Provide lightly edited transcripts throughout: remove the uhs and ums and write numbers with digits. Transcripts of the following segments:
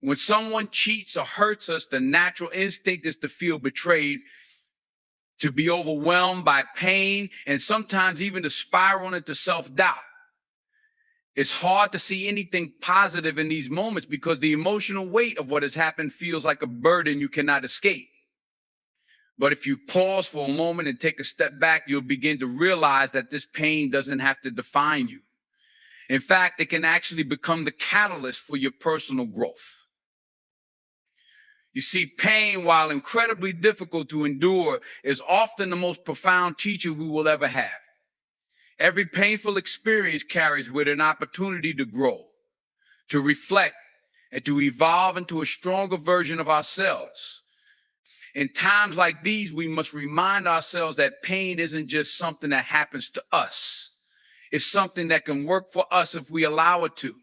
When someone cheats or hurts us, the natural instinct is to feel betrayed, to be overwhelmed by pain, and sometimes even to spiral into self-doubt. It's hard to see anything positive in these moments because the emotional weight of what has happened feels like a burden you cannot escape. But if you pause for a moment and take a step back, you'll begin to realize that this pain doesn't have to define you. In fact, it can actually become the catalyst for your personal growth. You see, pain, while incredibly difficult to endure, is often the most profound teacher we will ever have. Every painful experience carries with it an opportunity to grow, to reflect, and to evolve into a stronger version of ourselves. In times like these, we must remind ourselves that pain isn't just something that happens to us. It's something that can work for us if we allow it to.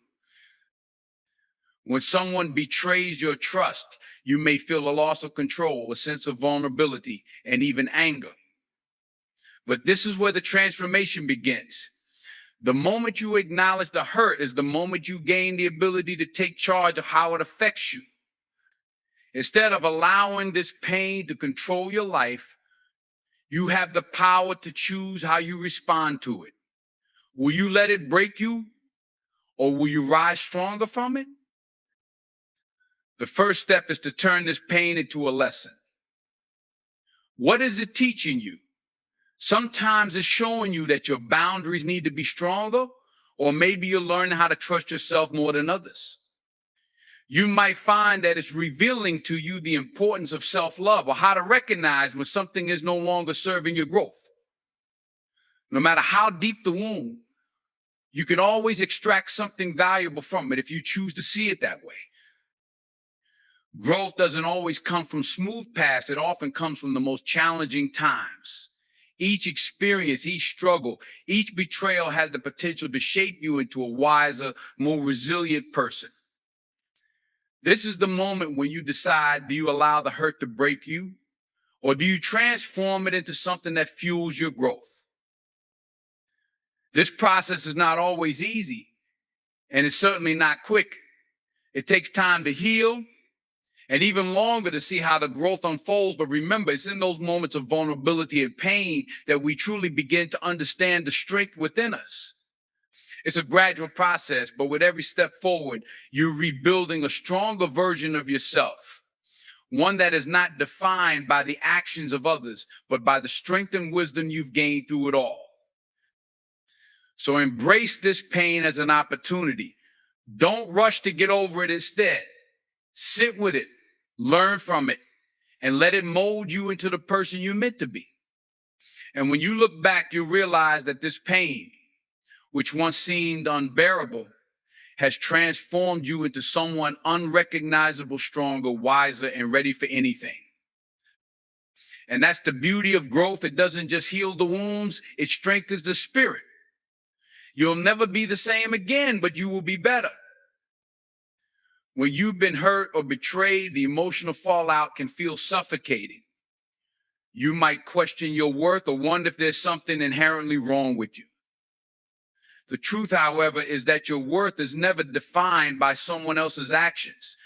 When someone betrays your trust, you may feel a loss of control, a sense of vulnerability, and even anger. But this is where the transformation begins. The moment you acknowledge the hurt is the moment you gain the ability to take charge of how it affects you. Instead of allowing this pain to control your life, you have the power to choose how you respond to it. Will you let it break you, or will you rise stronger from it? The first step is to turn this pain into a lesson. What is it teaching you? Sometimes it's showing you that your boundaries need to be stronger, or maybe you're learning how to trust yourself more than others. You might find that it's revealing to you the importance of self-love, or how to recognize when something is no longer serving your growth. No matter how deep the wound, you can always extract something valuable from it if you choose to see it that way. Growth doesn't always come from smooth paths. It often comes from the most challenging times. Each experience, each struggle, each betrayal has the potential to shape you into a wiser, more resilient person. This is the moment when you decide, do you allow the hurt to break you, or do you transform it into something that fuels your growth? This process is not always easy, and it's certainly not quick. It takes time to heal, and even longer to see how the growth unfolds. But remember, it's in those moments of vulnerability and pain that we truly begin to understand the strength within us. It's a gradual process, but with every step forward, you're rebuilding a stronger version of yourself, one that is not defined by the actions of others, but by the strength and wisdom you've gained through it all. So embrace this pain as an opportunity. Don't rush to get over it. Instead, sit with it, learn from it, and let it mold you into the person you're meant to be. And when you look back, you realize that this pain, which once seemed unbearable, has transformed you into someone unrecognizable, stronger, wiser, and ready for anything. And that's the beauty of growth. It doesn't just heal the wounds, it strengthens the spirit. You'll never be the same again, but you will be better. When you've been hurt or betrayed, the emotional fallout can feel suffocating. You might question your worth or wonder if there's something inherently wrong with you. The truth, however, is that your worth is never defined by someone else's actions.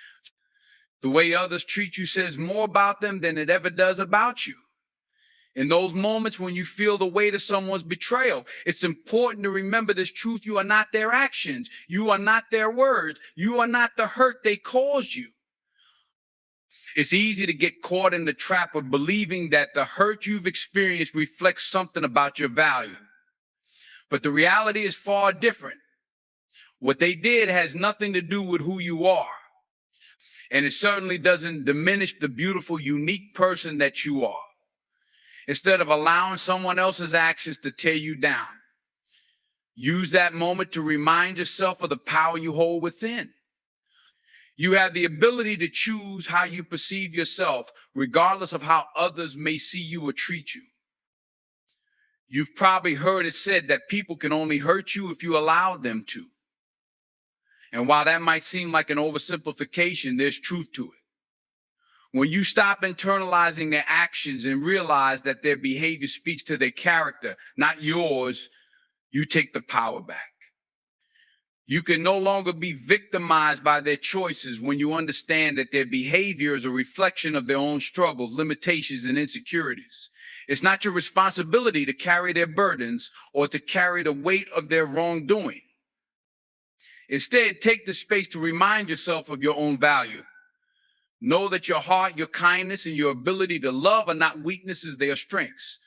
The way others treat you says more about them than it ever does about you. In those moments when you feel the weight of someone's betrayal, it's important to remember this truth. You are not their actions. You are not their words. You are not the hurt they caused you. It's easy to get caught in the trap of believing that the hurt you've experienced reflects something about your value. But the reality is far different. What they did has nothing to do with who you are. And it certainly doesn't diminish the beautiful, unique person that you are. Instead of allowing someone else's actions to tear you down, use that moment to remind yourself of the power you hold within. You have the ability to choose how you perceive yourself, regardless of how others may see you or treat you. You've probably heard it said that people can only hurt you if you allow them to. And while that might seem like an oversimplification, there's truth to it. When you stop internalizing their actions and realize that their behavior speaks to their character, not yours, you take the power back. You can no longer be victimized by their choices when you understand that their behavior is a reflection of their own struggles, limitations, and insecurities. It's not your responsibility to carry their burdens or to carry the weight of their wrongdoing. Instead, take the space to remind yourself of your own value. Know that your heart, your kindness, and your ability to love are not weaknesses, they are strengths.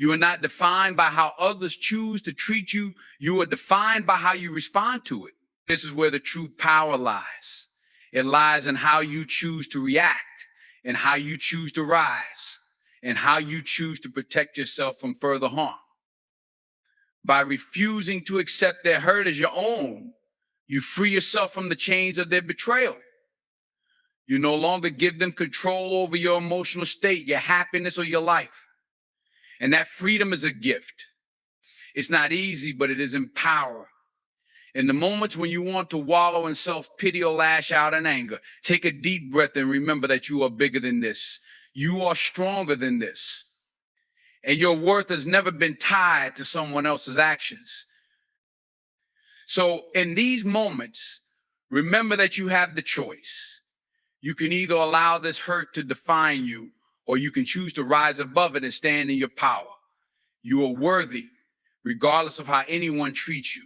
You are not defined by how others choose to treat you. You are defined by how you respond to it. This is where the true power lies. It lies in how you choose to react, and how you choose to rise, and how you choose to protect yourself from further harm. By refusing to accept their hurt as your own, you free yourself from the chains of their betrayal. You no longer give them control over your emotional state, your happiness, or your life. And that freedom is a gift. It's not easy, but it is empowering. In the moments when you want to wallow in self-pity or lash out in anger, take a deep breath and remember that you are bigger than this. You are stronger than this. And your worth has never been tied to someone else's actions. So in these moments, remember that you have the choice. You can either allow this hurt to define you, or you can choose to rise above it and stand in your power. You are worthy, regardless of how anyone treats you.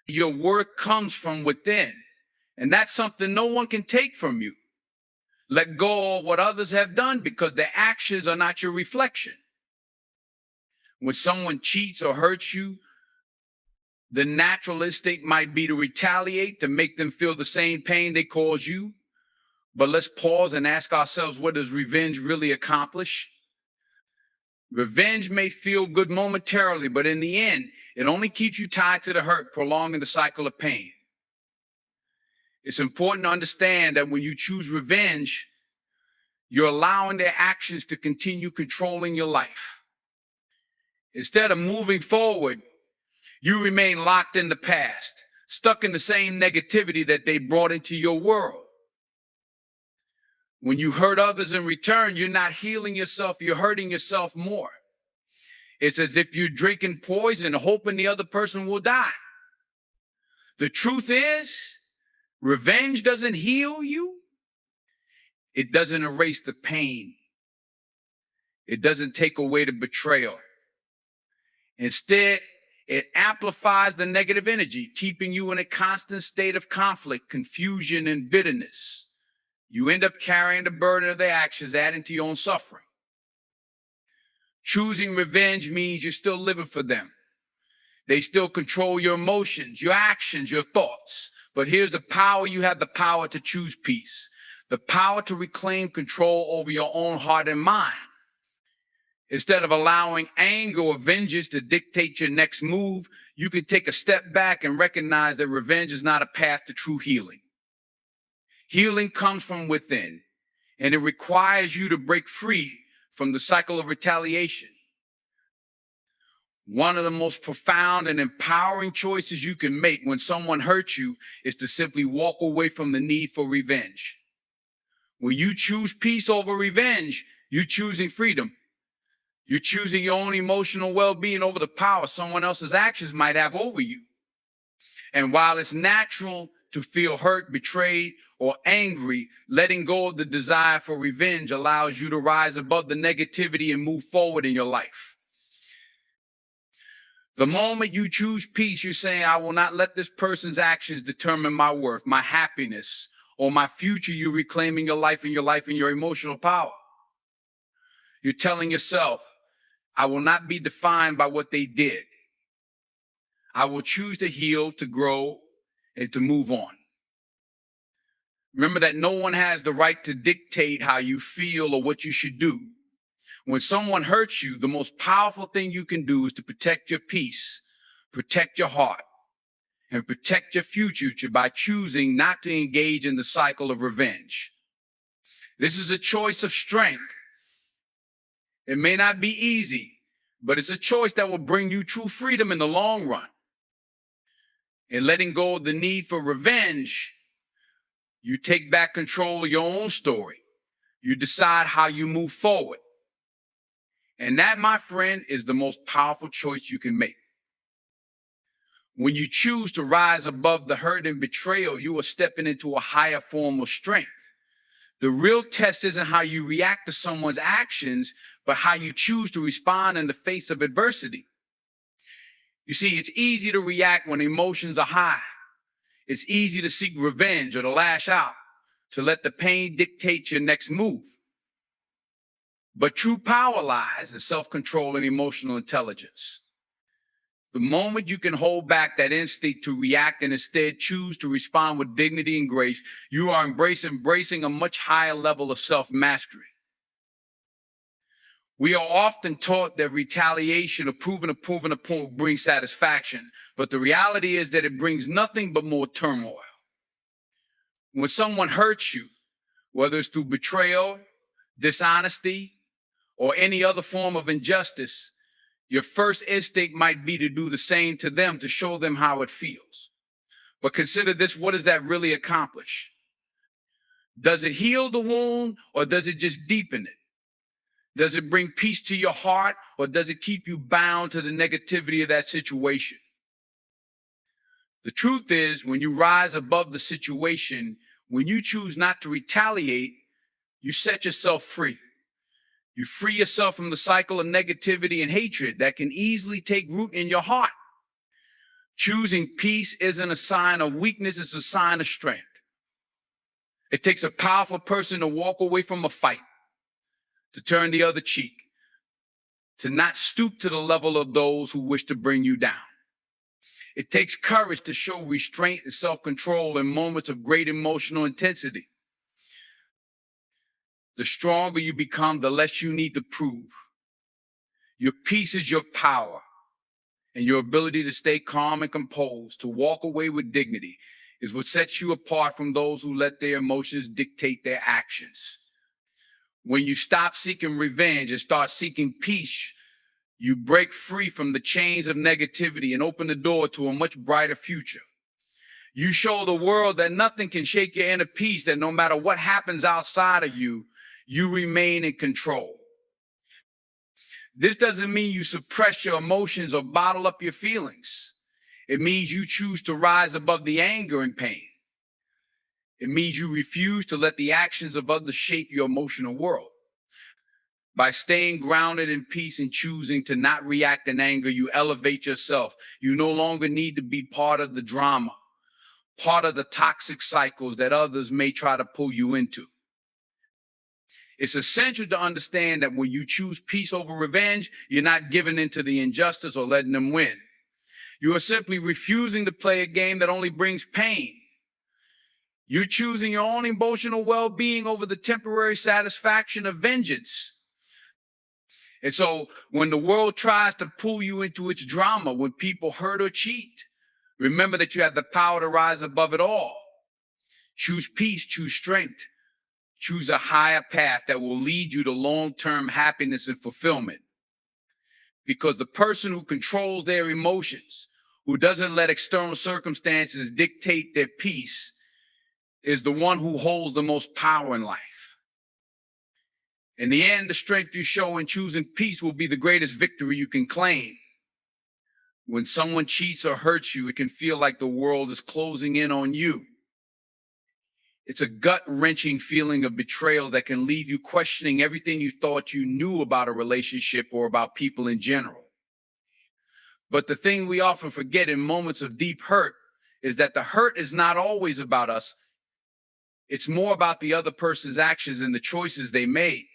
Your worth comes from within, and that's something no one can take from you. Let go of what others have done because their actions are not your reflection. When someone cheats or hurts you, the natural instinct might be to retaliate, to make them feel the same pain they caused you. But let's pause and ask ourselves, what does revenge really accomplish? Revenge may feel good momentarily, but in the end, it only keeps you tied to the hurt, prolonging the cycle of pain. It's important to understand that when you choose revenge, you're allowing their actions to continue controlling your life. Instead of moving forward, you remain locked in the past, stuck in the same negativity that they brought into your world. When you hurt others in return, you're not healing yourself, you're hurting yourself more. It's as if you're drinking poison, hoping the other person will die. The truth is, revenge doesn't heal you. It doesn't erase the pain. It doesn't take away the betrayal. Instead, it amplifies the negative energy, keeping you in a constant state of conflict, confusion, and bitterness. You end up carrying the burden of their actions, adding to your own suffering. Choosing revenge means you're still living for them. They still control your emotions, your actions, your thoughts. But here's the power. You have the power to choose peace, the power to reclaim control over your own heart and mind. Instead of allowing anger or vengeance to dictate your next move, you can take a step back and recognize that revenge is not a path to true healing. Healing comes from within, and it requires you to break free from the cycle of retaliation. One of the most profound and empowering choices you can make when someone hurts you is to simply walk away from the need for revenge. When you choose peace over revenge, you're choosing freedom. You're choosing your own emotional well-being over the power someone else's actions might have over you. And while it's natural to feel hurt, betrayed, or angry, letting go of the desire for revenge allows you to rise above the negativity and move forward in your life. The moment you choose peace, you're saying, I will not let this person's actions determine my worth, my happiness, or my future. You're reclaiming your life and your emotional power. You're telling yourself, I will not be defined by what they did. I will choose to heal, to grow, and to move on. Remember that no one has the right to dictate how you feel or what you should do. When someone hurts you, the most powerful thing you can do is to protect your peace, protect your heart, and protect your future by choosing not to engage in the cycle of revenge. This is a choice of strength. It may not be easy, but it's a choice that will bring you true freedom in the long run. In letting go of the need for revenge, you take back control of your own story. You decide how you move forward. And that, my friend, is the most powerful choice you can make. When you choose to rise above the hurt and betrayal, you are stepping into a higher form of strength. The real test isn't how you react to someone's actions, but how you choose to respond in the face of adversity. You see, it's easy to react when emotions are high. It's easy to seek revenge or to lash out, to let the pain dictate your next move. But true power lies in self-control and emotional intelligence. The moment you can hold back that instinct to react and instead choose to respond with dignity and grace, you are embracing a much higher level of self-mastery. We are often taught that retaliation or proving a point brings satisfaction, but the reality is that it brings nothing but more turmoil. When someone hurts you, whether it's through betrayal, dishonesty, or any other form of injustice, your first instinct might be to do the same to them to show them how it feels. But consider this, what does that really accomplish? Does it heal the wound or does it just deepen it? Does it bring peace to your heart or does it keep you bound to the negativity of that situation? The truth is, when you rise above the situation, when you choose not to retaliate, you set yourself free. You free yourself from the cycle of negativity and hatred that can easily take root in your heart. Choosing peace isn't a sign of weakness, it's a sign of strength. It takes a powerful person to walk away from a fight, to turn the other cheek, to not stoop to the level of those who wish to bring you down. It takes courage to show restraint and self-control in moments of great emotional intensity. The stronger you become, the less you need to prove. Your peace is your power, and your ability to stay calm and composed, to walk away with dignity, is what sets you apart from those who let their emotions dictate their actions. When you stop seeking revenge and start seeking peace, you break free from the chains of negativity and open the door to a much brighter future. You show the world that nothing can shake your inner peace, that no matter what happens outside of you, you remain in control. This doesn't mean you suppress your emotions or bottle up your feelings. It means you choose to rise above the anger and pain. It means you refuse to let the actions of others shape your emotional world. By staying grounded in peace and choosing to not react in anger, you elevate yourself. You no longer need to be part of the drama, part of the toxic cycles that others may try to pull you into. It's essential to understand that when you choose peace over revenge, you're not giving in to the injustice or letting them win. You are simply refusing to play a game that only brings pain. You're choosing your own emotional well-being over the temporary satisfaction of vengeance. And so when the world tries to pull you into its drama, when people hurt or cheat, remember that you have the power to rise above it all. Choose peace, choose strength, choose a higher path that will lead you to long-term happiness and fulfillment. Because the person who controls their emotions, who doesn't let external circumstances dictate their peace, is the one who holds the most power in life. In the end, the strength you show in choosing peace will be the greatest victory you can claim. When someone cheats or hurts you, it can feel like the world is closing in on you. It's a gut-wrenching feeling of betrayal that can leave you questioning everything you thought you knew about a relationship or about people in general. But the thing we often forget in moments of deep hurt is that the hurt is not always about us. It's more about the other person's actions and the choices they made.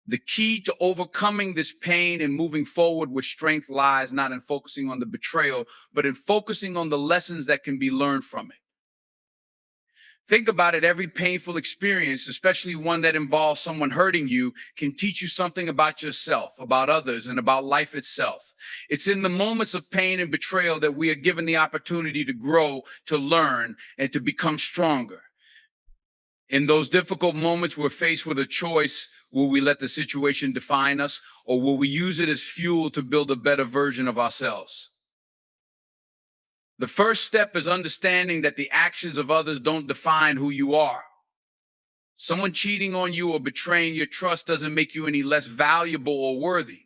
The key to overcoming this pain and moving forward with strength lies not in focusing on the betrayal, but in focusing on the lessons that can be learned from it. Think about it, every painful experience, especially one that involves someone hurting you, can teach you something about yourself, about others, and about life itself. It's in the moments of pain and betrayal that we are given the opportunity to grow, to learn, and to become stronger. In those difficult moments, we're faced with a choice. Will we let the situation define us, or will we use it as fuel to build a better version of ourselves? The first step is understanding that the actions of others don't define who you are. Someone cheating on you or betraying your trust doesn't make you any less valuable or worthy.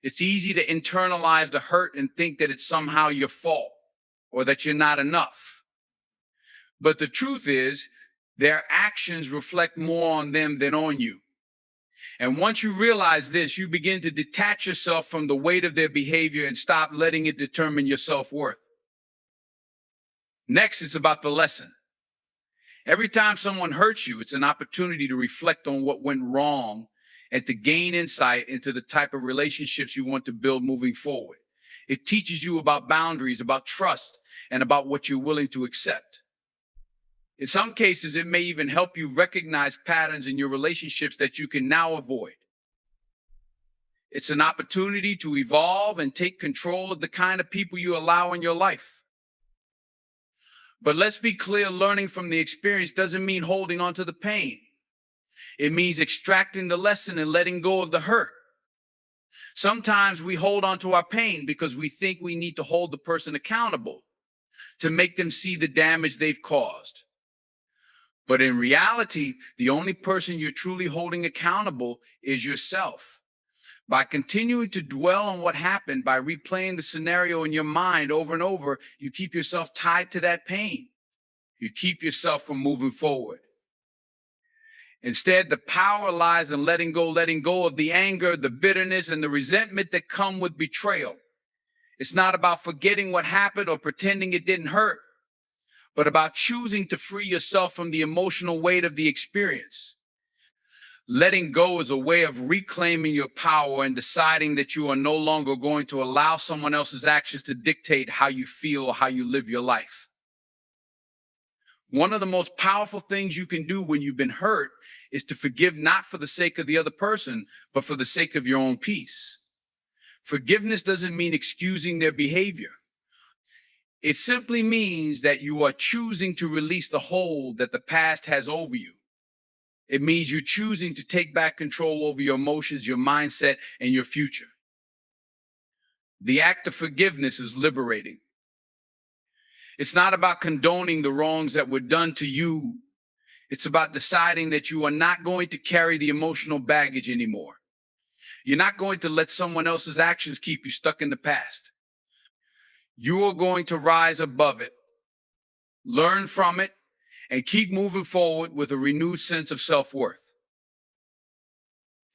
It's easy to internalize the hurt and think that it's somehow your fault or that you're not enough. But the truth is, their actions reflect more on them than on you. And once you realize this, you begin to detach yourself from the weight of their behavior and stop letting it determine your self-worth. Next, it's about the lesson. Every time someone hurts you, it's an opportunity to reflect on what went wrong and to gain insight into the type of relationships you want to build moving forward. It teaches you about boundaries, about trust, and about what you're willing to accept. In some cases, it may even help you recognize patterns in your relationships that you can now avoid. It's an opportunity to evolve and take control of the kind of people you allow in your life. But let's be clear, learning from the experience doesn't mean holding on to the pain. It means extracting the lesson and letting go of the hurt. Sometimes we hold on to our pain because we think we need to hold the person accountable to make them see the damage they've caused. But in reality, the only person you're truly holding accountable is yourself. By continuing to dwell on what happened, by replaying the scenario in your mind over and over, you keep yourself tied to that pain. You keep yourself from moving forward. Instead, the power lies in letting go of the anger, the bitterness, and the resentment that come with betrayal. It's not about forgetting what happened or pretending it didn't hurt, but about choosing to free yourself from the emotional weight of the experience. Letting go is a way of reclaiming your power and deciding that you are no longer going to allow someone else's actions to dictate how you feel or how you live your life. One of the most powerful things you can do when you've been hurt is to forgive, not for the sake of the other person, but for the sake of your own peace. Forgiveness doesn't mean excusing their behavior. It simply means that you are choosing to release the hold that the past has over you. It means you're choosing to take back control over your emotions, your mindset, and your future. The act of forgiveness is liberating. It's not about condoning the wrongs that were done to you. It's about deciding that you are not going to carry the emotional baggage anymore. You're not going to let someone else's actions keep you stuck in the past. You are going to rise above it, learn from it, and keep moving forward with a renewed sense of self-worth.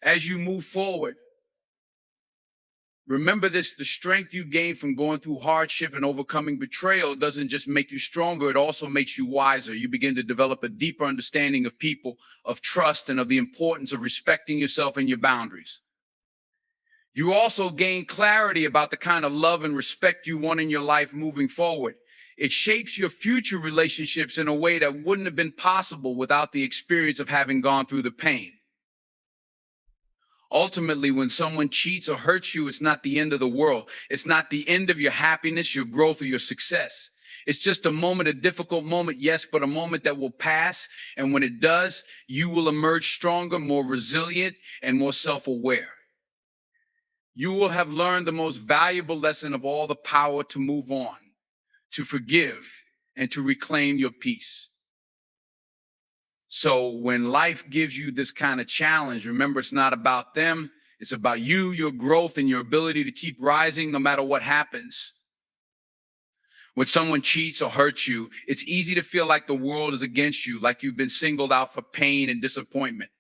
As you move forward, remember this: the strength you gain from going through hardship and overcoming betrayal doesn't just make you stronger, it also makes you wiser. You begin to develop a deeper understanding of people, of trust, and of the importance of respecting yourself and your boundaries. You also gain clarity about the kind of love and respect you want in your life moving forward. It shapes your future relationships in a way that wouldn't have been possible without the experience of having gone through the pain. Ultimately, when someone cheats or hurts you, it's not the end of the world. It's not the end of your happiness, your growth, or your success. It's just a moment, a difficult moment, yes, but a moment that will pass. And when it does, you will emerge stronger, more resilient, and more self-aware. You will have learned the most valuable lesson of all: the power to move on, to forgive, and to reclaim your peace. So when life gives you this kind of challenge, remember, it's not about them. It's about you, your growth, and your ability to keep rising no matter what happens. When someone cheats or hurts you, it's easy to feel like the world is against you, like you've been singled out for pain and disappointment.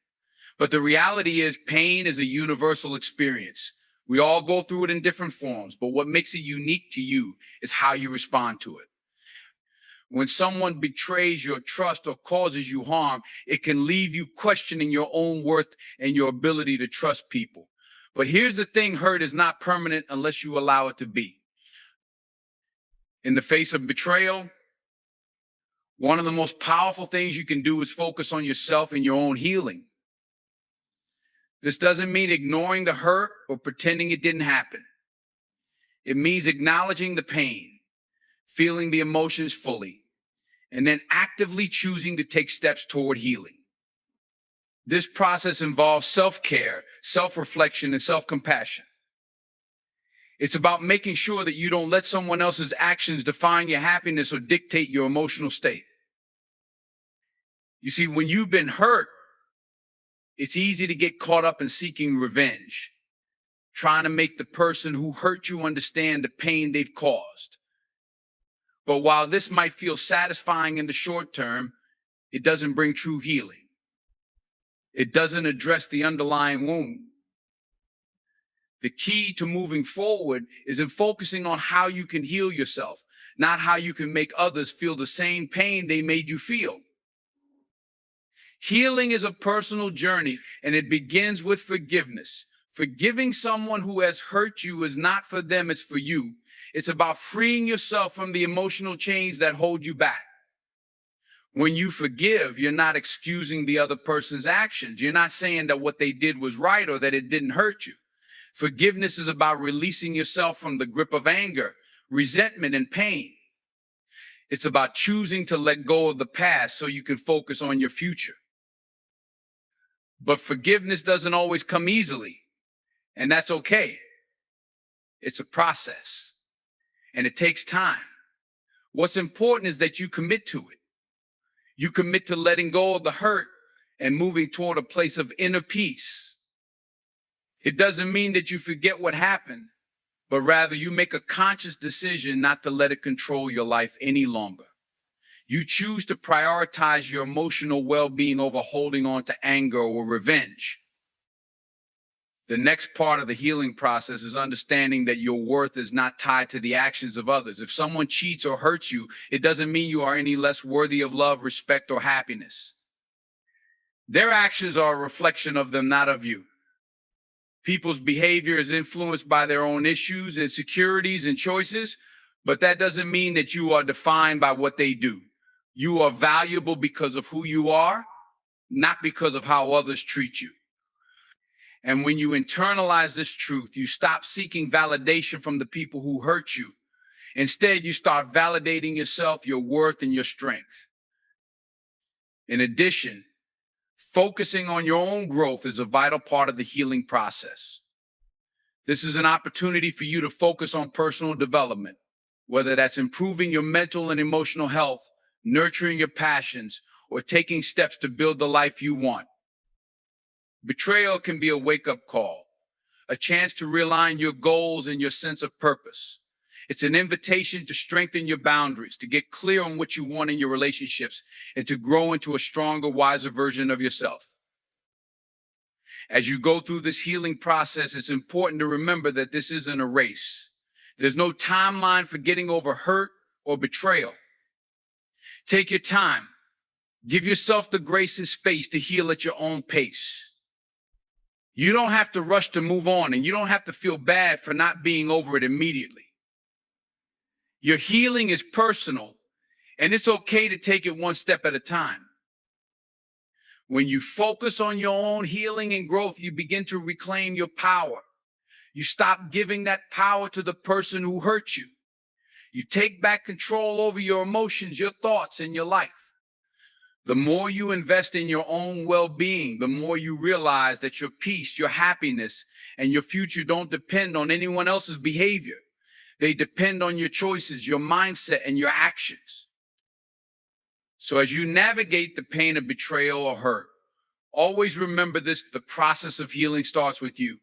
But the reality is, pain is a universal experience. We all go through it in different forms, but what makes it unique to you is how you respond to it. When someone betrays your trust or causes you harm, it can leave you questioning your own worth and your ability to trust people. But here's the thing: hurt is not permanent unless you allow it to be. In the face of betrayal, one of the most powerful things you can do is focus on yourself and your own healing. This doesn't mean ignoring the hurt or pretending it didn't happen. It means acknowledging the pain, feeling the emotions fully, and then actively choosing to take steps toward healing. This process involves self-care, self-reflection, and self-compassion. It's about making sure that you don't let someone else's actions define your happiness or dictate your emotional state. You see, when you've been hurt, it's easy to get caught up in seeking revenge, trying to make the person who hurt you understand the pain they've caused. But while this might feel satisfying in the short term, it doesn't bring true healing. It doesn't address the underlying wound. The key to moving forward is in focusing on how you can heal yourself, not how you can make others feel the same pain they made you feel. Healing is a personal journey, and it begins with forgiveness. Forgiving someone who has hurt you is not for them, it's for you. It's about freeing yourself from the emotional chains that hold you back. When you forgive, you're not excusing the other person's actions. You're not saying that what they did was right or that it didn't hurt you. Forgiveness is about releasing yourself from the grip of anger, resentment, and pain. It's about choosing to let go of the past so you can focus on your future. But forgiveness doesn't always come easily, and that's okay. It's a process, and it takes time. What's important is that you commit to it. You commit to letting go of the hurt and moving toward a place of inner peace. It doesn't mean that you forget what happened, but rather you make a conscious decision not to let it control your life any longer. You choose to prioritize your emotional well-being over holding on to anger or revenge. The next part of the healing process is understanding that your worth is not tied to the actions of others. If someone cheats or hurts you, it doesn't mean you are any less worthy of love, respect, or happiness. Their actions are a reflection of them, not of you. People's behavior is influenced by their own issues, insecurities, and choices, but that doesn't mean that you are defined by what they do. You are valuable because of who you are, not because of how others treat you. And when you internalize this truth, you stop seeking validation from the people who hurt you. Instead, you start validating yourself, your worth, and your strength. In addition, focusing on your own growth is a vital part of the healing process. This is an opportunity for you to focus on personal development, whether that's improving your mental and emotional health, nurturing your passions, or taking steps to build the life you want. Betrayal can be a wake-up call, a chance to realign your goals and your sense of purpose. It's an invitation to strengthen your boundaries, to get clear on what you want in your relationships, and to grow into a stronger, wiser version of yourself. As you go through this healing process, it's important to remember that this isn't a race. There's no timeline for getting over hurt or betrayal. Take your time. Give yourself the grace and space to heal at your own pace. You don't have to rush to move on, and you don't have to feel bad for not being over it immediately. Your healing is personal, and it's okay to take it one step at a time. When you focus on your own healing and growth, you begin to reclaim your power. You stop giving that power to the person who hurt you. You take back control over your emotions, your thoughts, and your life. The more you invest in your own well-being, the more you realize that your peace, your happiness, and your future don't depend on anyone else's behavior. They depend on your choices, your mindset, and your actions. So as you navigate the pain of betrayal or hurt, always remember this: the process of healing starts with you.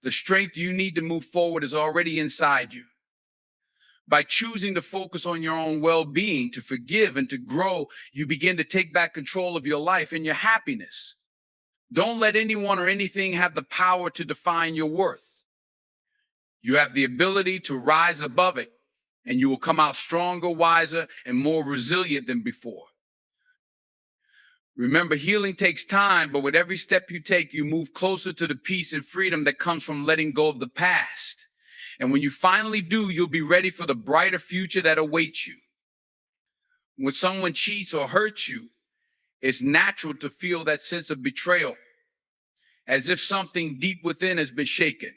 The strength you need to move forward is already inside you. By choosing to focus on your own well-being, to forgive, and to grow, you begin to take back control of your life and your happiness. Don't let anyone or anything have the power to define your worth. You have the ability to rise above it, and you will come out stronger, wiser, and more resilient than before. Remember, healing takes time, but with every step you take, you move closer to the peace and freedom that comes from letting go of the past. And when you finally do, you'll be ready for the brighter future that awaits you. When someone cheats or hurts you, it's natural to feel that sense of betrayal, as if something deep within has been shaken.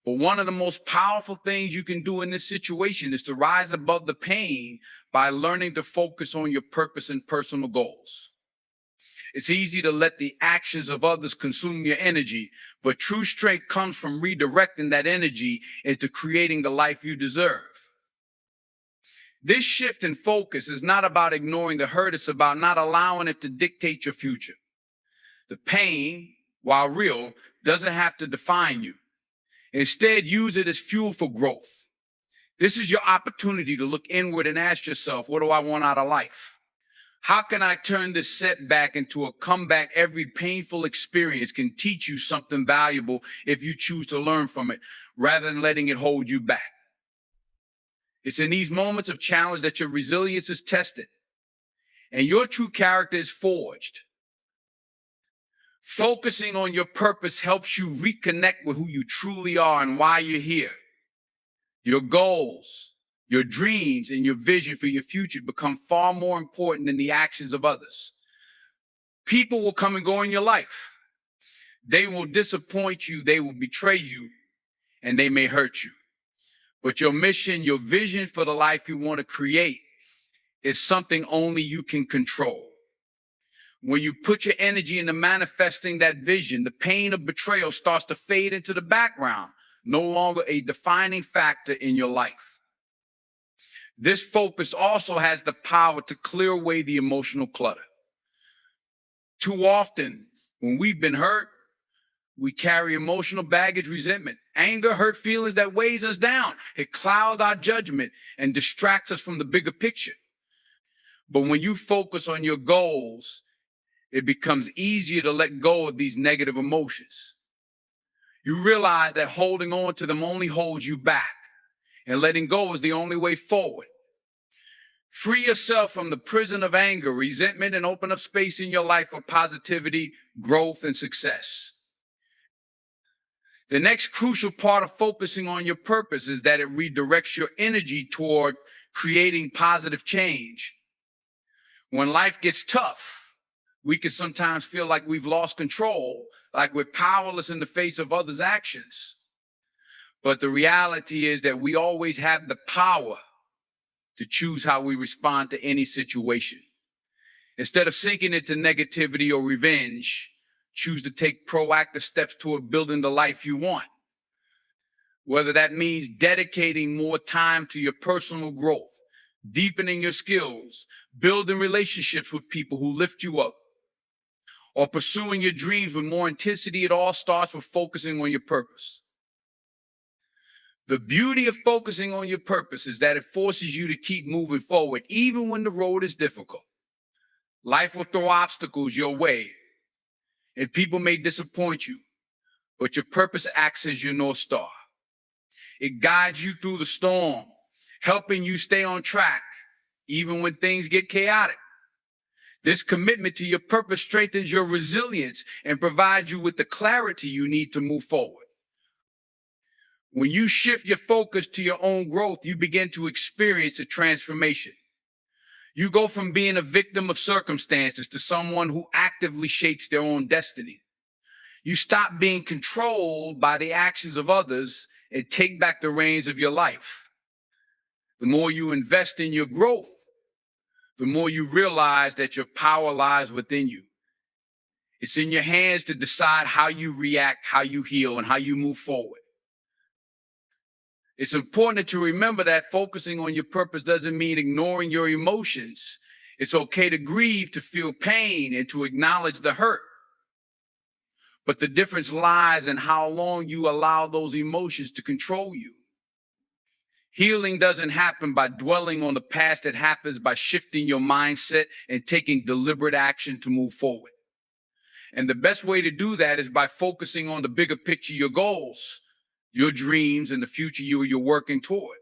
But one of the most powerful things you can do in this situation is to rise above the pain by learning to focus on your purpose and personal goals. It's easy to let the actions of others consume your energy, but true strength comes from redirecting that energy into creating the life you deserve. This shift in focus is not about ignoring the hurt, it's about not allowing it to dictate your future. The pain, while real, doesn't have to define you. Instead, use it as fuel for growth. This is your opportunity to look inward and ask yourself, what do I want out of life? How can I turn this setback into a comeback? Every painful experience can teach you something valuable if you choose to learn from it, rather than letting it hold you back. It's in these moments of challenge that your resilience is tested and your true character is forged. Focusing on your purpose helps you reconnect with who you truly are and why you're here. Your goals, your dreams, and your vision for your future become far more important than the actions of others. People will come and go in your life. They will disappoint you, they will betray you, and they may hurt you. But your mission, your vision for the life you want to create is something only you can control. When you put your energy into manifesting that vision, the pain of betrayal starts to fade into the background, no longer a defining factor in your life. This focus also has the power to clear away the emotional clutter. Too often, when we've been hurt, we carry emotional baggage, resentment, anger, hurt feelings that weighs us down. It clouds our judgment and distracts us from the bigger picture. But when you focus on your goals, it becomes easier to let go of these negative emotions. You realize that holding on to them only holds you back, and letting go is the only way forward. Free yourself from the prison of anger, resentment, and open up space in your life for positivity, growth, and success. The next crucial part of focusing on your purpose is that it redirects your energy toward creating positive change. When life gets tough, we can sometimes feel like we've lost control, like we're powerless in the face of others' actions. But the reality is that we always have the power to choose how we respond to any situation. Instead of sinking into negativity or revenge, choose to take proactive steps toward building the life you want. Whether that means dedicating more time to your personal growth, deepening your skills, building relationships with people who lift you up, or pursuing your dreams with more intensity, it all starts with focusing on your purpose. The beauty of focusing on your purpose is that it forces you to keep moving forward, even when the road is difficult. Life will throw obstacles your way, and people may disappoint you, but your purpose acts as your North Star. It guides you through the storm, helping you stay on track, even when things get chaotic. This commitment to your purpose strengthens your resilience and provides you with the clarity you need to move forward. When you shift your focus to your own growth, you begin to experience a transformation. You go from being a victim of circumstances to someone who actively shapes their own destiny. You stop being controlled by the actions of others and take back the reins of your life. The more you invest in your growth, the more you realize that your power lies within you. It's in your hands to decide how you react, how you heal, and how you move forward. It's important to remember that focusing on your purpose doesn't mean ignoring your emotions. It's okay to grieve, to feel pain, and to acknowledge the hurt. But the difference lies in how long you allow those emotions to control you. Healing doesn't happen by dwelling on the past. It happens by shifting your mindset and taking deliberate action to move forward. And the best way to do that is by focusing on the bigger picture, your goals, your dreams, and the future you're working toward.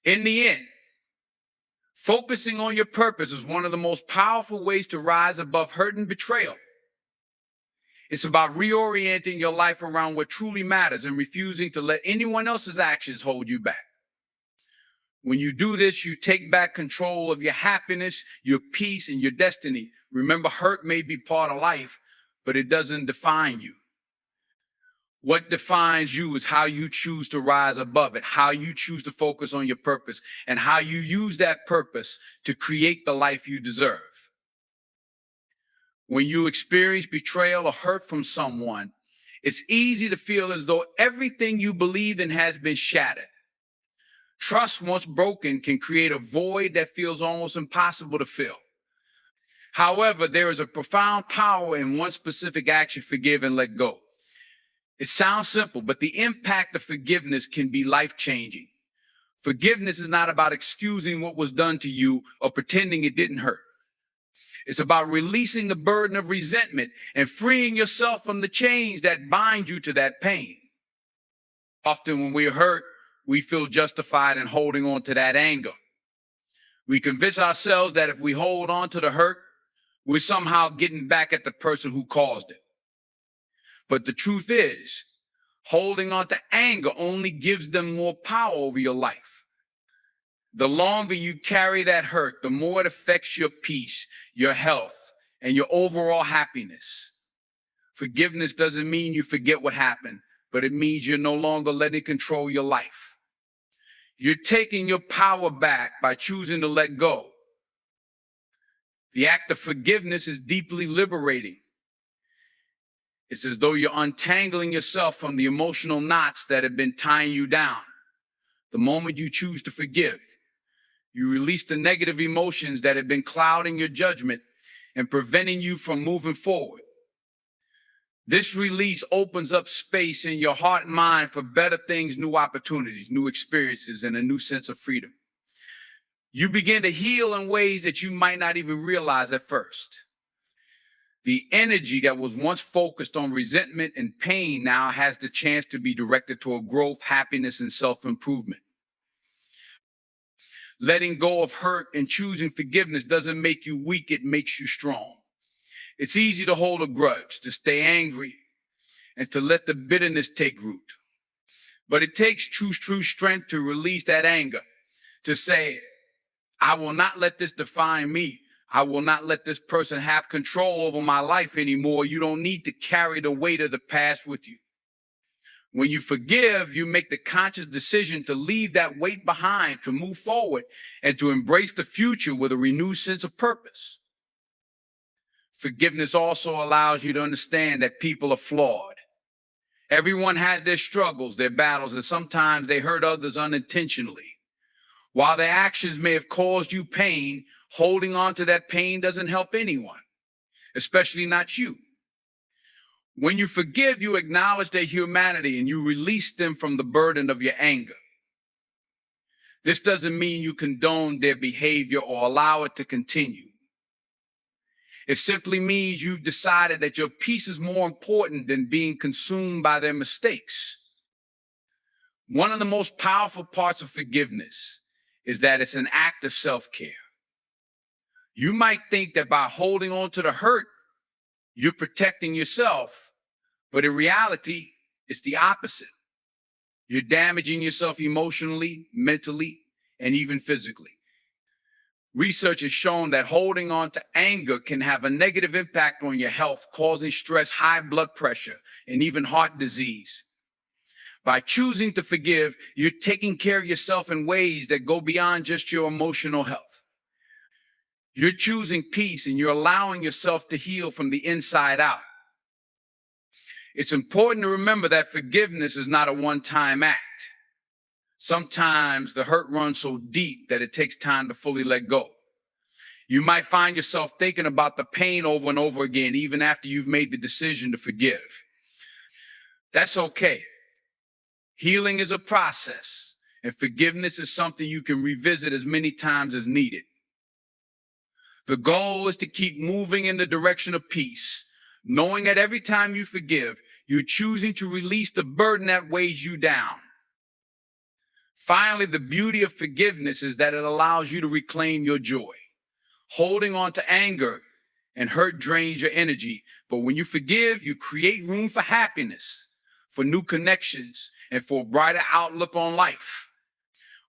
In the end, focusing on your purpose is one of the most powerful ways to rise above hurt and betrayal. It's about reorienting your life around what truly matters and refusing to let anyone else's actions hold you back. When you do this, you take back control of your happiness, your peace, and your destiny. Remember, hurt may be part of life, but it doesn't define you. What defines you is how you choose to rise above it, how you choose to focus on your purpose, and how you use that purpose to create the life you deserve. When you experience betrayal or hurt from someone, it's easy to feel as though everything you believed in has been shattered. Trust, once broken, can create a void that feels almost impossible to fill. However, there is a profound power in one specific action: forgive and let go. It sounds simple, but the impact of forgiveness can be life-changing. Forgiveness is not about excusing what was done to you or pretending it didn't hurt. It's about releasing the burden of resentment and freeing yourself from the chains that bind you to that pain. Often when we're hurt, we feel justified in holding on to that anger. We convince ourselves that if we hold on to the hurt, we're somehow getting back at the person who caused it. But the truth is, holding on to anger only gives them more power over your life. The longer you carry that hurt, the more it affects your peace, your health, and your overall happiness. Forgiveness doesn't mean you forget what happened, but it means you're no longer letting it control your life. You're taking your power back by choosing to let go. The act of forgiveness is deeply liberating. It's as though you're untangling yourself from the emotional knots that have been tying you down. The moment you choose to forgive, you release the negative emotions that have been clouding your judgment and preventing you from moving forward. This release opens up space in your heart and mind for better things, new opportunities, new experiences, and a new sense of freedom. You begin to heal in ways that you might not even realize at first. The energy that was once focused on resentment and pain now has the chance to be directed toward growth, happiness, and self-improvement. Letting go of hurt and choosing forgiveness doesn't make you weak, it makes you strong. It's easy to hold a grudge, to stay angry, and to let the bitterness take root. But it takes true strength to release that anger, to say, I will not let this define me. I will not let this person have control over my life anymore. You don't need to carry the weight of the past with you. When you forgive, you make the conscious decision to leave that weight behind, to move forward, and to embrace the future with a renewed sense of purpose. Forgiveness also allows you to understand that people are flawed. Everyone has their struggles, their battles, and sometimes they hurt others unintentionally. While their actions may have caused you pain, holding on to that pain doesn't help anyone, especially not you. When you forgive, you acknowledge their humanity and you release them from the burden of your anger. This doesn't mean you condone their behavior or allow it to continue. It simply means you've decided that your peace is more important than being consumed by their mistakes. One of the most powerful parts of forgiveness is that it's an act of self-care. You might think that by holding on to the hurt, you're protecting yourself, but in reality, it's the opposite. You're damaging yourself emotionally, mentally, and even physically. Research has shown that holding on to anger can have a negative impact on your health, causing stress, high blood pressure, and even heart disease. By choosing to forgive, you're taking care of yourself in ways that go beyond just your emotional health. You're choosing peace and you're allowing yourself to heal from the inside out. It's important to remember that forgiveness is not a one-time act. Sometimes the hurt runs so deep that it takes time to fully let go. You might find yourself thinking about the pain over and over again, even after you've made the decision to forgive. That's okay. Healing is a process, and forgiveness is something you can revisit as many times as needed. The goal is to keep moving in the direction of peace, knowing that every time you forgive, you're choosing to release the burden that weighs you down. Finally, the beauty of forgiveness is that it allows you to reclaim your joy. Holding on to anger and hurt drains your energy, but when you forgive, you create room for happiness, for new connections, and for a brighter outlook on life.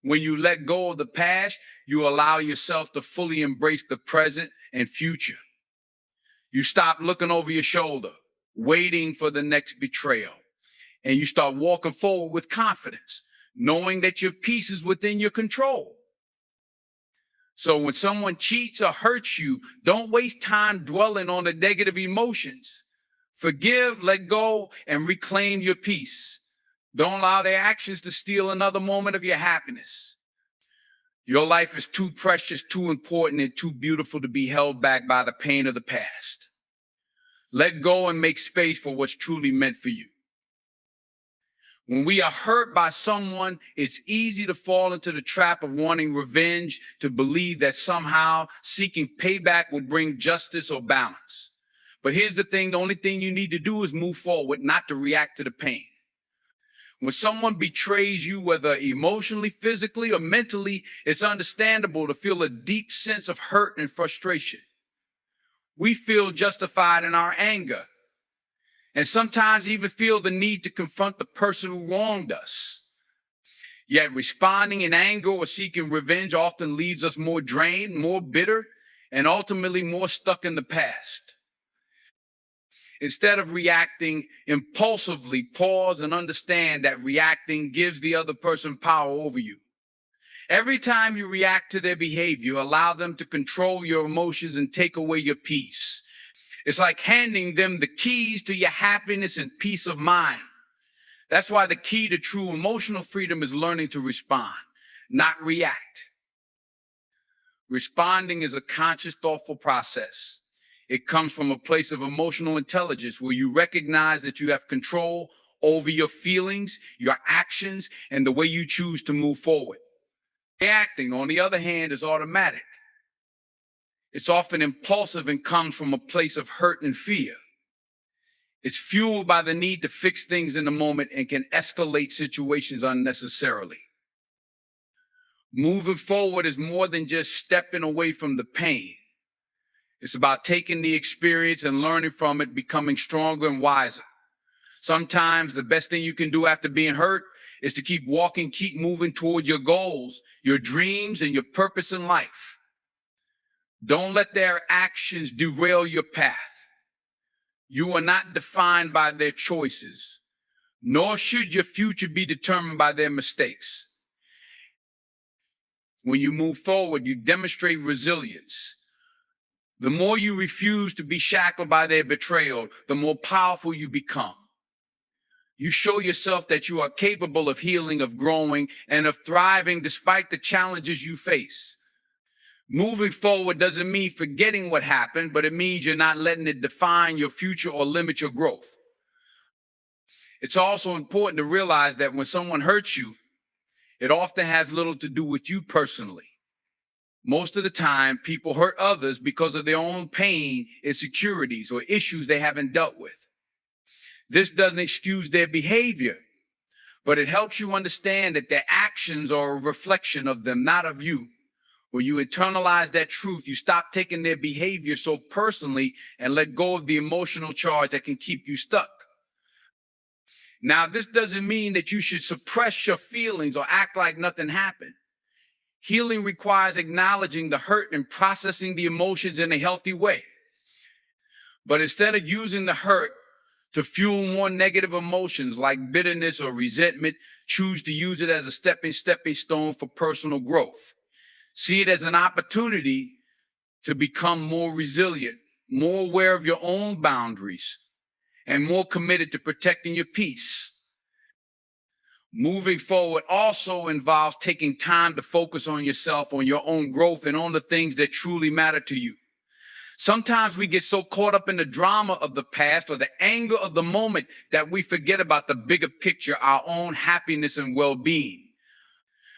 When you let go of the past, you allow yourself to fully embrace the present and future. You stop looking over your shoulder, waiting for the next betrayal, and you start walking forward with confidence, knowing that your peace is within your control. So when someone cheats or hurts you, don't waste time dwelling on the negative emotions. Forgive, let go, and reclaim your peace. Don't allow their actions to steal another moment of your happiness. Your life is too precious, too important, and too beautiful to be held back by the pain of the past. Let go and make space for what's truly meant for you. When we are hurt by someone, it's easy to fall into the trap of wanting revenge, to believe that somehow seeking payback will bring justice or balance. But here's the thing, the only thing you need to do is move forward, not to react to the pain. When someone betrays you, whether emotionally, physically, or mentally, it's understandable to feel a deep sense of hurt and frustration. We feel justified in our anger, and sometimes even feel the need to confront the person who wronged us. Yet responding in anger or seeking revenge often leaves us more drained, more bitter, and ultimately more stuck in the past. Instead of reacting impulsively, pause and understand that reacting gives the other person power over you. Every time you react to their behavior, allow them to control your emotions and take away your peace. It's like handing them the keys to your happiness and peace of mind. That's why the key to true emotional freedom is learning to respond, not react. Responding is a conscious, thoughtful process. It comes from a place of emotional intelligence where you recognize that you have control over your feelings, your actions, and the way you choose to move forward. Reacting, on the other hand, is automatic. It's often impulsive and comes from a place of hurt and fear. It's fueled by the need to fix things in the moment and can escalate situations unnecessarily. Moving forward is more than just stepping away from the pain. It's about taking the experience and learning from it, becoming stronger and wiser. Sometimes the best thing you can do after being hurt is to keep walking, keep moving toward your goals, your dreams, and your purpose in life. Don't let their actions derail your path. You are not defined by their choices, nor should your future be determined by their mistakes. When you move forward, you demonstrate resilience. The more you refuse to be shackled by their betrayal, the more powerful you become. You show yourself that you are capable of healing, of growing, and of thriving despite the challenges you face. Moving forward doesn't mean forgetting what happened, but it means you're not letting it define your future or limit your growth. It's also important to realize that when someone hurts you, it often has little to do with you personally. Most of the time, people hurt others because of their own pain, insecurities, or issues they haven't dealt with. This doesn't excuse their behavior, but it helps you understand that their actions are a reflection of them, not of you. When you internalize that truth, you stop taking their behavior so personally and let go of the emotional charge that can keep you stuck. Now, this doesn't mean that you should suppress your feelings or act like nothing happened. Healing requires acknowledging the hurt and processing the emotions in a healthy way. But instead of using the hurt to fuel more negative emotions like bitterness or resentment, choose to use it as a stepping stone for personal growth. See it as an opportunity to become more resilient, more aware of your own boundaries, and more committed to protecting your peace. Moving forward also involves taking time to focus on yourself, on your own growth, and on the things that truly matter to you. Sometimes we get so caught up in the drama of the past or the anger of the moment that we forget about the bigger picture, our own happiness and well-being.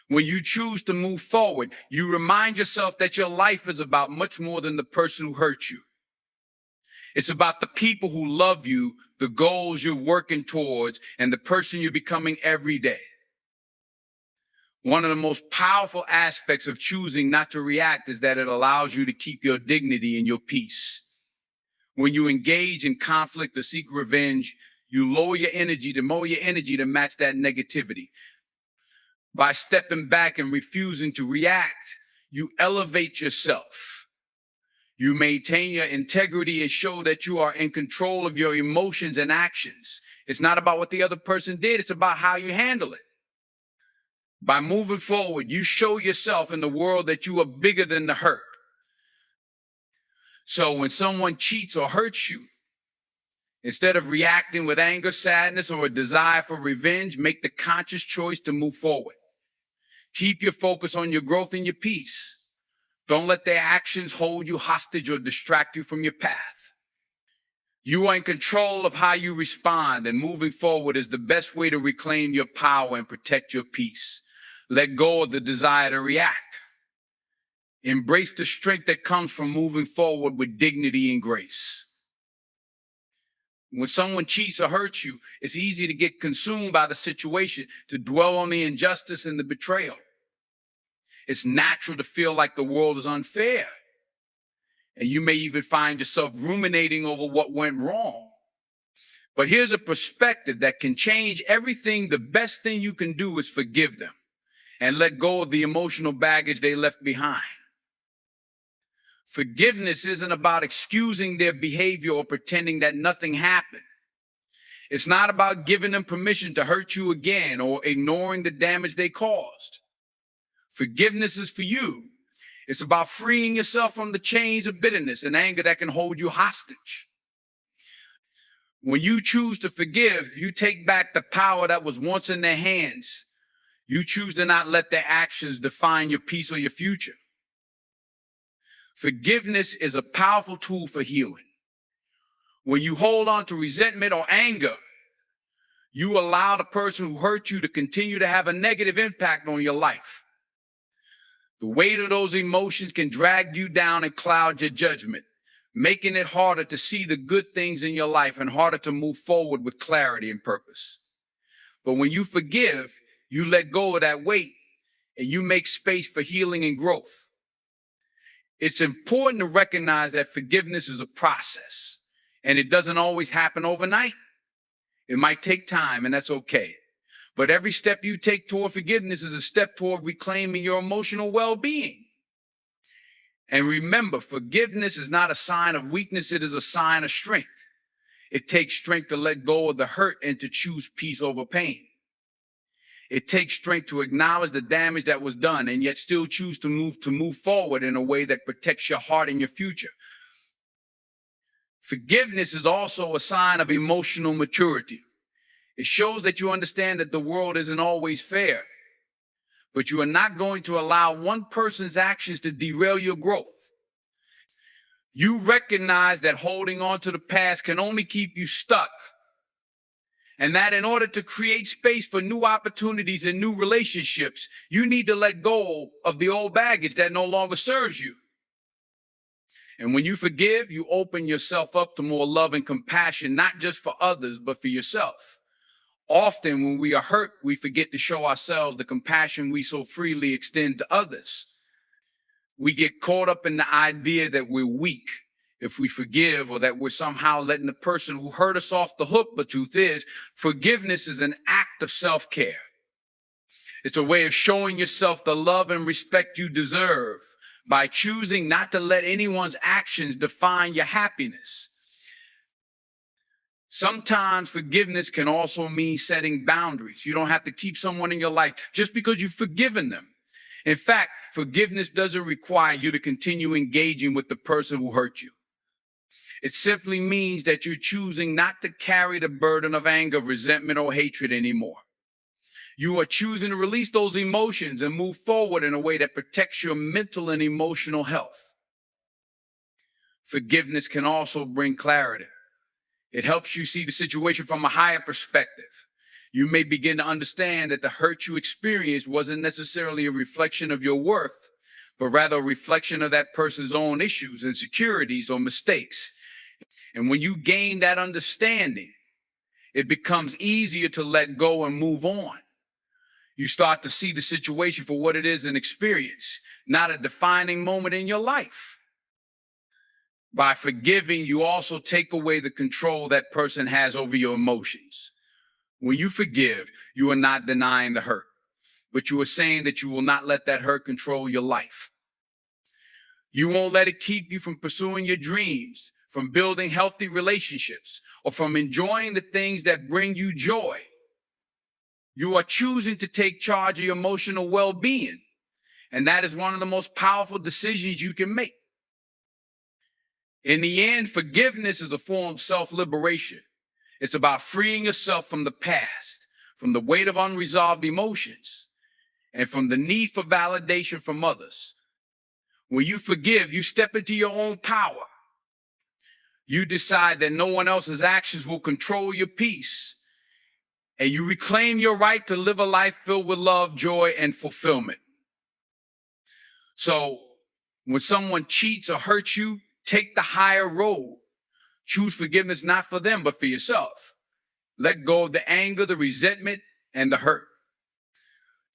When you choose to move forward, you remind yourself that your life is about much more than the person who hurt you. It's about the people who love you, the goals you're working towards, and the person you're becoming every day. One of the most powerful aspects of choosing not to react is that it allows you to keep your dignity and your peace. When you engage in conflict or seek revenge, you lower your energy to match that negativity. By stepping back and refusing to react, you elevate yourself. You maintain your integrity and show that you are in control of your emotions and actions. It's not about what the other person did, it's about how you handle it. By moving forward, you show yourself in the world that you are bigger than the hurt. So when someone cheats or hurts you, instead of reacting with anger, sadness, or a desire for revenge, make the conscious choice to move forward. Keep your focus on your growth and your peace. Don't let their actions hold you hostage or distract you from your path. You are in control of how you respond, and moving forward is the best way to reclaim your power and protect your peace. Let go of the desire to react. Embrace the strength that comes from moving forward with dignity and grace. When someone cheats or hurts you, it's easy to get consumed by the situation, to dwell on the injustice and the betrayal. It's natural to feel like the world is unfair. And you may even find yourself ruminating over what went wrong. But here's a perspective that can change everything. The best thing you can do is forgive them and let go of the emotional baggage they left behind. Forgiveness isn't about excusing their behavior or pretending that nothing happened. It's not about giving them permission to hurt you again or ignoring the damage they caused. Forgiveness is for you. It's about freeing yourself from the chains of bitterness and anger that can hold you hostage. When you choose to forgive, you take back the power that was once in their hands. You choose to not let their actions define your peace or your future. Forgiveness is a powerful tool for healing. When you hold on to resentment or anger, you allow the person who hurt you to continue to have a negative impact on your life. The weight of those emotions can drag you down and cloud your judgment, making it harder to see the good things in your life and harder to move forward with clarity and purpose. But when you forgive, you let go of that weight and you make space for healing and growth. It's important to recognize that forgiveness is a process, and it doesn't always happen overnight. It might take time, and that's okay. But every step you take toward forgiveness is a step toward reclaiming your emotional well-being. And remember, forgiveness is not a sign of weakness, it is a sign of strength. It takes strength to let go of the hurt and to choose peace over pain. It takes strength to acknowledge the damage that was done and yet still choose to move forward in a way that protects your heart and your future. Forgiveness is also a sign of emotional maturity. It shows that you understand that the world isn't always fair, but you are not going to allow one person's actions to derail your growth. You recognize that holding on to the past can only keep you stuck, and that in order to create space for new opportunities and new relationships, you need to let go of the old baggage that no longer serves you. And when you forgive, you open yourself up to more love and compassion, not just for others, but for yourself. Often when we are hurt, we forget to show ourselves the compassion we so freely extend to others. We get caught up in the idea that we're weak if we forgive, or that we're somehow letting the person who hurt us off the hook. But truth is, forgiveness is an act of self-care. It's a way of showing yourself the love and respect you deserve by choosing not to let anyone's actions define your happiness. Sometimes forgiveness can also mean setting boundaries. You don't have to keep someone in your life just because you've forgiven them. In fact, forgiveness doesn't require you to continue engaging with the person who hurt you. It simply means that you're choosing not to carry the burden of anger, resentment, or hatred anymore. You are choosing to release those emotions and move forward in a way that protects your mental and emotional health. Forgiveness can also bring clarity. It helps you see the situation from a higher perspective. You may begin to understand that the hurt you experienced wasn't necessarily a reflection of your worth, but rather a reflection of that person's own issues, insecurities, or mistakes. And when you gain that understanding, it becomes easier to let go and move on. You start to see the situation for what it is, an experience, not a defining moment in your life. By forgiving, you also take away the control that person has over your emotions. When you forgive, you are not denying the hurt, but you are saying that you will not let that hurt control your life. You won't let it keep you from pursuing your dreams, from building healthy relationships, or from enjoying the things that bring you joy. You are choosing to take charge of your emotional well-being, and that is one of the most powerful decisions you can make. In the end, forgiveness is a form of self-liberation. It's about freeing yourself from the past, from the weight of unresolved emotions, and from the need for validation from others. When you forgive, you step into your own power. You decide that no one else's actions will control your peace, and you reclaim your right to live a life filled with love, joy, and fulfillment. So when someone cheats or hurts you, take the higher road. Choose forgiveness, not for them, but for yourself. Let go of the anger, the resentment, and the hurt.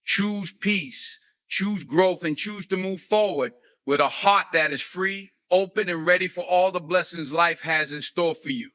Choose peace, choose growth, and choose to move forward with a heart that is free, open, and ready for all the blessings life has in store for you.